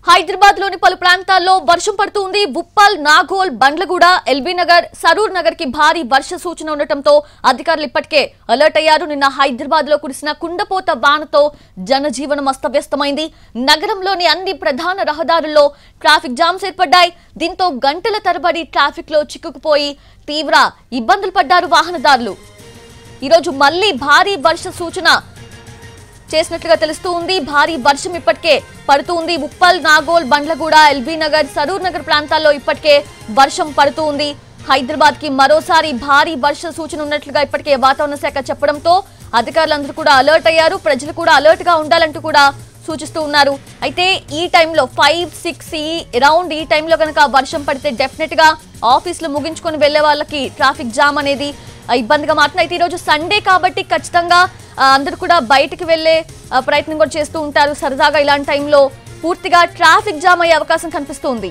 హైదరాబాద్ లోని పలు ప్రాంతాల్లో వర్షం పడుతుంది. ఉప్పల్, నాగోల్, బండ్లగూడ, ఎల్బీ నగర్, సరూర్ నగర్ కి భారీ వర్ష సూచన ఉండటంతో అధికారులు ఇప్పటికే అలర్ట్ అయ్యారు. నిన్న హైదరాబాద్ లో కురిసిన కుండపోత వానతో జనజీవనం అస్తవ్యస్తమైంది. నగరంలోని అన్ని ప్రధాన రహదారుల్లో ట్రాఫిక్ జామ్స్ ఏర్పడ్డాయి. దీంతో గంటల తరబడి ట్రాఫిక్ లో చిక్కుకుపోయి తీవ్ర ఇబ్బందులు పడ్డారు వాహనదారులు. ఈరోజు మళ్లీ భారీ వర్ష సూచన చేసినట్లుగా తెలుస్తుంది. భారీ వర్షం ఇప్పటికే పడుతుంది. ఉప్పల్, నాగోల్, బండ్లగూడ, ఎల్బీ నగర్, సరూర్ నగర్ ప్రాంతాల్లో ఇప్పటికే వర్షం పడుతుంది. హైదరాబాద్ కి మరోసారి భారీ వర్ష సూచన ఉన్నట్లుగా ఇప్పటికే వాతావరణ శాఖ చెప్పడంతో అధికారులందరూ కూడా అలర్ట్ అయ్యారు. ప్రజలు కూడా అలర్ట్ గా ఉండాలంటూ కూడా సూచిస్తూ ఉన్నారు. అయితే ఈ టైంలో 5-6 అరౌండ్ ఈ టైంలో కనుక వర్షం పడితే డెఫినెట్ గా ఆఫీసులు ముగించుకొని వెళ్లే వాళ్ళకి ట్రాఫిక్ జామ్ అనేది ఇబ్బందిగా మారుతుంది. అయితే ఈరోజు సండే కాబట్టి ఖచ్చితంగా అందరూ కూడా బయటికి వెళ్లే ప్రయత్నం కూడా చేస్తూ ఉంటారు. సరదాగా ఇలాంటి టైంలో పూర్తిగా ట్రాఫిక్ జామ్ అయ్యే అవకాశం కనిపిస్తుంది.